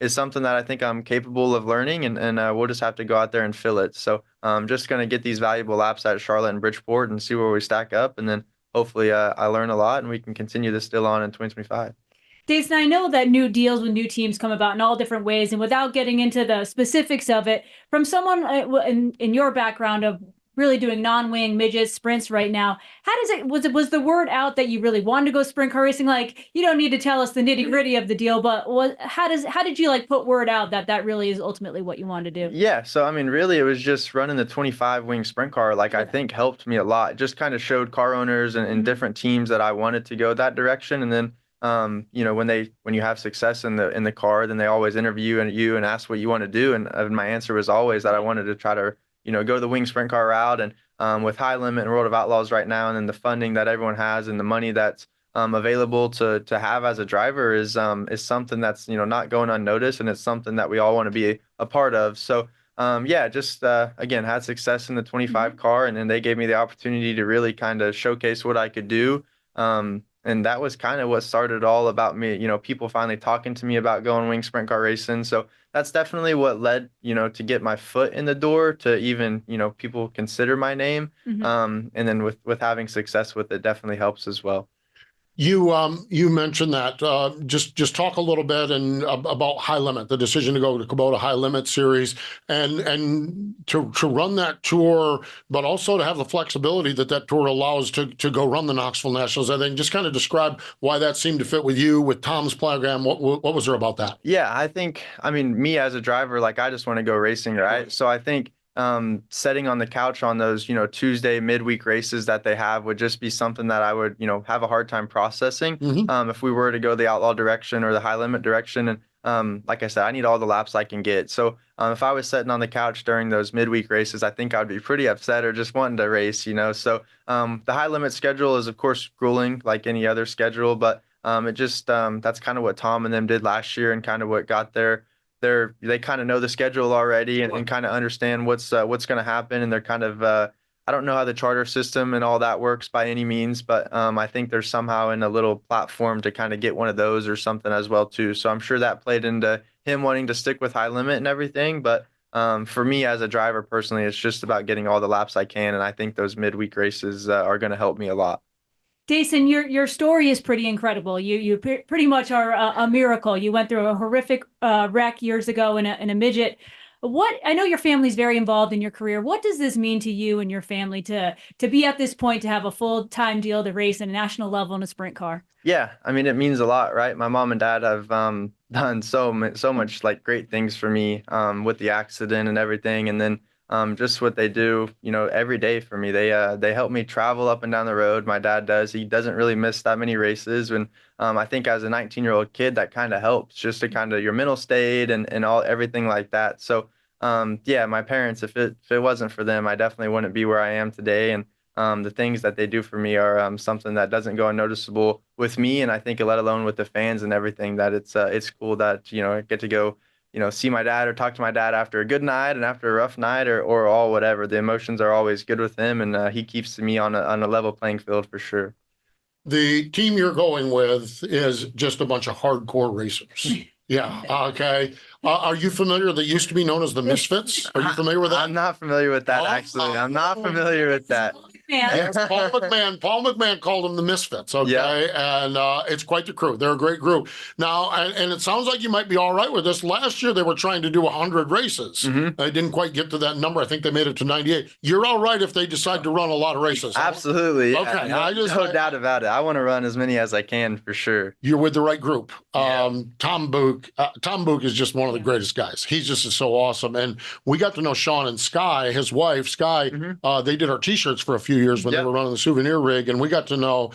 is something that I think I'm capable of learning, and we'll just have to go out there and fill it. So I'm just going to get these valuable laps at Charlotte and Bridgeport and see where we stack up. And then hopefully I learn a lot and we can continue this still on in 2025. Daison, I know that new deals with new teams come about in all different ways, and without getting into the specifics of it, from someone in your background of really doing non-wing midgets sprints right now, was the word out that you really wanted to go sprint car racing? Like, you don't need to tell us the nitty gritty of the deal, but how did you put word out that really is ultimately what you wanted to do? Yeah, so really it was just running the 25 wing sprint car. I think helped me a lot. It just kind of showed car owners and different teams that I wanted to go that direction, and then when you have success in the car, then they always interview you and ask what you want to do. And my answer was always that I wanted to try to, go the wing sprint car route. And with high limit and World of Outlaws right now, and then the funding that everyone has and the money that's available to have as a driver is something that's, not going unnoticed. And it's something that we all want to be a part of. So, again, had success in the 25 car, and then they gave me the opportunity to really kind of showcase what I could do. And that was kind of what started all about me, people finally talking to me about going wing sprint car racing. So that's definitely what led, to get my foot in the door to even, people consider my name. And then with having success with it definitely helps as well. You mentioned that. Just talk a little bit about High Limit, the decision to go to Kubota High Limit Series, and to run that tour, but also to have the flexibility that tour allows to go run the Knoxville Nationals. I think just kind of describe why that seemed to fit with you, with Tom's program. What was there about that? Yeah, I mean, me as a driver, like I just want to go racing, right? So I think setting on the couch on those, Tuesday midweek races that they have would just be something that I would, have a hard time processing. If we were to go the outlaw direction or the high limit direction. And like I said, I need all the laps I can get. So if I was sitting on the couch during those midweek races, I think I'd be pretty upset or just wanting to race, So the high limit schedule is, of course, grueling like any other schedule, but it just that's kind of what Tom and them did last year and kind of what got they kind of know the schedule already and kind of understand what's going to happen. And they're kind of, I don't know how the charter system and all that works by any means, but I think there's somehow in a little platform to kind of get one of those or something as well too. So I'm sure that played into him wanting to stick with high limit and everything. But for me as a driver personally, it's just about getting all the laps I can. And I think those midweek races are going to help me a lot. Daison, your story is pretty incredible. You pretty much are a miracle. You went through a horrific wreck years ago in a midget. I know your family's very involved in your career. What does this mean to you and your family to be at this point, to have a full-time deal to race at a national level in a sprint car? Yeah, I mean, it means a lot, right? My mom and dad have done so much like great things for me with the accident and everything, and then just what they do, every day for me. They help me travel up and down the road. My dad does. He doesn't really miss that many races. And I think as a 19-year-old kid, that kind of helps just to kind of your mental state and everything like that. So, yeah, my parents, if it wasn't for them, I definitely wouldn't be where I am today. And the things that they do for me are something that doesn't go unnoticeable with me. And I think let alone with the fans and everything, that it's cool that, I get to go see my dad or talk to my dad after a good night and after a rough night or all whatever. The emotions are always good with him, and he keeps me on a level playing field for sure. The team you're going with is just a bunch of hardcore racers. Yeah. Okay. Are you familiar? They used to be known as the Misfits. Are you familiar with that? I'm not familiar with that, actually. I'm not familiar with that. Yes, Paul McMahon called them the Misfits. Okay, yeah. And it's quite the crew. They're a great group. Now, and it sounds like you might be all right with this. Last year they were trying to do 100 races. They didn't quite get to that number. I think they made it to 98. You're all right if they decide to run a lot of races. Absolutely. Yeah. Okay, no doubt about it. I want to run as many as I can for sure. You're with the right group. Tom Buch. Tom Buch is just one of the greatest guys. He's just so awesome. And we got to know Sean and Sky, his wife, Sky. They did our T-shirts for a few years when they were running the souvenir rig, and we got to know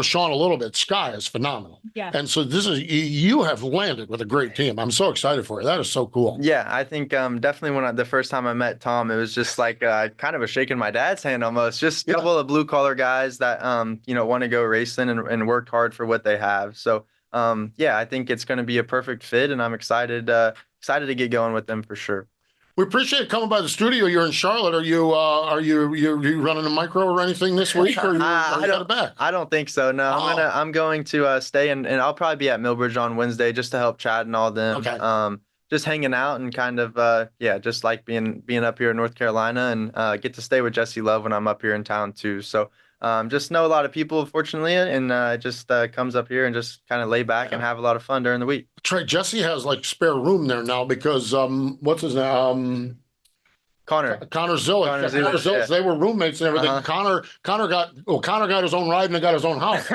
Sean a little bit. Sky is phenomenal. Yeah. And so you have landed with a great team. I'm so excited for you. That is so cool. Yeah, I think definitely the first time I met Tom, it was just like kind of a shaking my dad's hand almost. Just a couple of blue collar guys that want to go racing and work hard for what they have. So yeah, I think it's going to be a perfect fit, and I'm excited to get going with them for sure. We appreciate you coming by the studio. You're in Charlotte. Are you running a micro or anything this week, or are you headed back? I don't think so. No, I'm going to stay and I'll probably be at Millbridge on Wednesday just to help Chad and all them. Okay. Just hanging out and kind of just like being up here in North Carolina, and get to stay with Jesse Love when I'm up here in town too. So just know a lot of people, fortunately, and just comes up here and just kind of lay back and have a lot of fun during the week. Trey, Jesse has like spare room there now because what's his name? Connor Zillich. They were roommates and everything. Connor got his own ride and got his own house.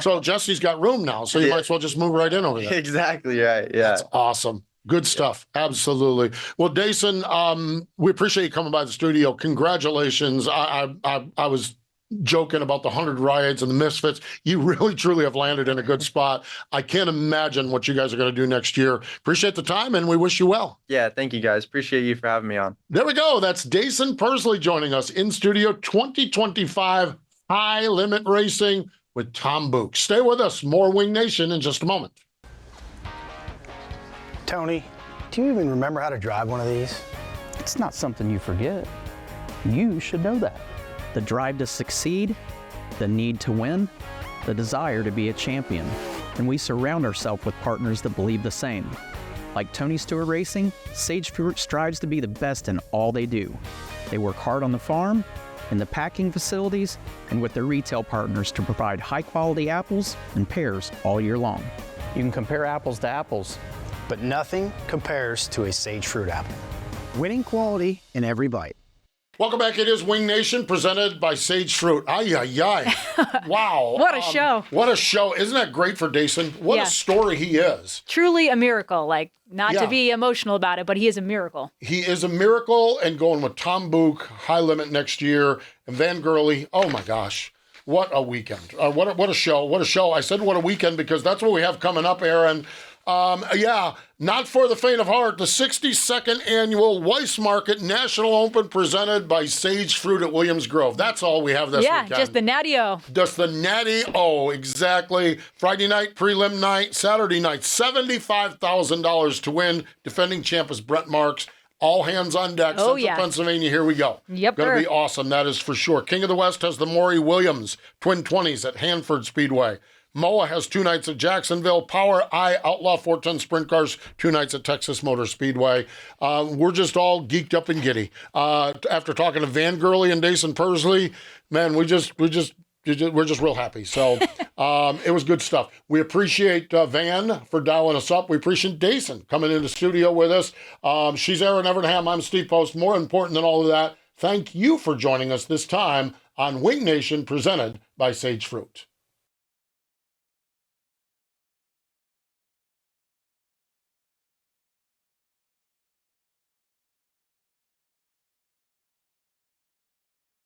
So Jesse's got room now. So you might as well just move right in over there. Exactly right. Yeah. That's awesome. Good stuff. Absolutely. Well, Daison, we appreciate you coming by the studio. Congratulations. I was joking about the 100 rides and the Misfits. You really, truly have landed in a good spot. I can't imagine what you guys are going to do next year. Appreciate the time, and we wish you well. Yeah, thank you, guys. Appreciate you for having me on. There we go. That's Jason Persley joining us in studio. 2025 High Limit Racing with Tom Buch. Stay with us. More Wing Nation in just a moment. Tony, do you even remember how to drive one of these? It's not something you forget. You should know that. The drive to succeed, the need to win, the desire to be a champion. And we surround ourselves with partners that believe the same. Like Tony Stewart Racing, Sage Fruit strives to be the best in all they do. They work hard on the farm, in the packing facilities, and with their retail partners to provide high-quality apples and pears all year long. You can compare apples to apples, but nothing compares to a Sage fruit apple. Winning quality in every bite. Welcome back. It is Wing Nation presented by Sage Fruit. Ay, ay, ay. Wow. What a show. What a show. Isn't that great for Daison? What a story he is. Truly a miracle. Like, not to be emotional about it, but he is a miracle. He is a miracle, and going with Tom Buch, High Limit next year, and Van Gurley. Oh, my gosh. What a weekend. What a show. What a show. I said what a weekend because that's what we have coming up, Erin. Not for the faint of heart, the 62nd annual Weiss Market National Open presented by Sage Fruit at Williams Grove. That's all we have this weekend. Yeah, just the Natty-O. Just the Natty-O, exactly. Friday night, prelim night, Saturday night, $75,000 to win. Defending champ is Brent Marks. All hands on deck. Central Pennsylvania, here we go. Yep. Going to be awesome, that is for sure. King of the West has the Maury Williams Twin 20s at Hanford Speedway. MOA has 2 nights at Jacksonville. Power I Outlaw 410 Sprint Cars, 2 nights at Texas Motor Speedway. We're just all geeked up and giddy. After talking to Van Gurley and Jason Persley, man, we're just real happy. So it was good stuff. We appreciate Van for dialing us up. We appreciate Daison coming into the studio with us. She's Erin Evernham. I'm Steve Post. More important than all of that, thank you for joining us this time on Wing Nation presented by Sage Fruit.